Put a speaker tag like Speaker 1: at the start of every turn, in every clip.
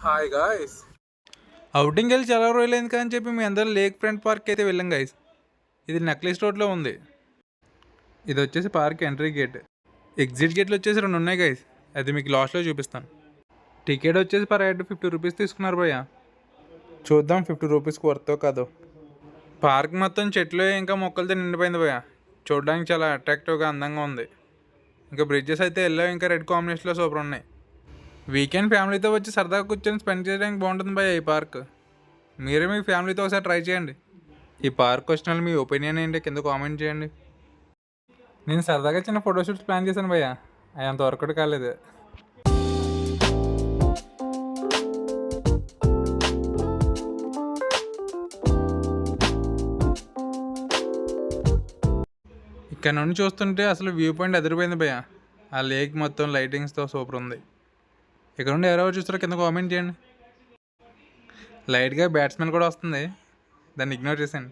Speaker 1: Hi guys. Outing వెళ్ళి చాలా రోజులైంది కానీ చెప్పి మీ అందరూ లేక్ ఫ్రంట్ పార్క్ అయితే వెళ్ళాం గైస్. ఇది నెక్లెస్ రోడ్లో ఉంది. ఇది వచ్చేసి పార్క్ ఎంట్రీ గేట్. ఎగ్జిట్ గేట్లు వచ్చేసి 2 ఉన్నాయి గైస్. అది మీకు లాస్ట్లో చూపిస్తాను. టికెట్ వచ్చేసి పర్ హెడ్ 50 రూపీస్ తీసుకున్నారు భయ్య. చూద్దాం 50 రూపీస్కి వర్తో కాదో. పార్క్ మొత్తం చెట్లు ఇంకా మొక్కలతో నిండిపోయింది భయ్య. చూడడానికి చాలా అట్రాక్టివ్గా అందంగా ఉంది. ఇంకా బ్రిడ్జెస్ అయితే ఎల్లో ఇంకా రెడ్ కాంబినేషన్లో సూపర్ ఉన్నాయి. వీకెండ్ ఫ్యామిలీతో వచ్చి సరదాగా కూర్చొని స్పెండ్ చేయడానికి బాగుంటుంది భయ్య ఈ పార్క్. మీరే మీ ఫ్యామిలీతో ఒకసారి ట్రై చేయండి. ఈ పార్క్ వచ్చిన వాళ్ళు మీ ఒపీనియన్ ఏంటి కింద కామెంట్ చేయండి. నేను సరదాగా చిన్న ఫోటోషూట్స్ ప్లాన్ చేశాను భయ్య, అవి అంత వర్కౌట్ కాలేదు. ఇక్కడ నుండి చూస్తుంటే అసలు వ్యూ పాయింట్ ఎదిరిపోయింది భయ్య. ఆ లేక్ మొత్తం లైటింగ్స్తో సూపర్ ఉంది. ఇక్కడ నుండి ఎవరెవరు చూస్తారో కింద కామెంట్ చేయండి. లైట్గా బ్యాట్స్మెన్ కూడా వస్తుంది, దాన్ని ఇగ్నోర్ చేసేయండి.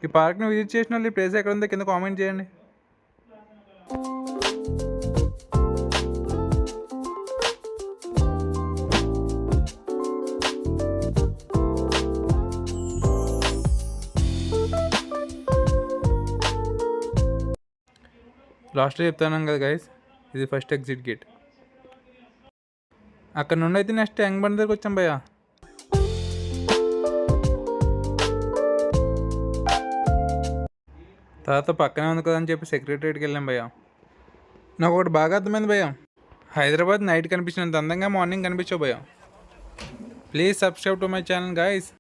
Speaker 1: ఈ పార్క్ని విజిట్ చేసిన వాళ్ళు ఈ ప్లేస్ ఎక్కడ ఉందో కింద కామెంట్ చేయండి. లాస్ట్లో చెప్తాను కదా గైస్, ఇది ఫస్ట్ ఎగ్జిట్ గేట్. అక్కడ నుండి అయితే నెక్స్ట్ యంగ్ బండ్ దగ్గరికి వచ్చాం భయ్య. తర్వాత పక్కనే ఉంది కదా అని చెప్పి సెక్రటరీకి వెళ్ళాం భయ్య. నాకు ఒకటి బాగా అర్థమైంది భయ్య, హైదరాబాద్ నైట్ కనిపించినంత అందంగా మార్నింగ్ కనిపించావు భయ్య. Please subscribe to my channel guys.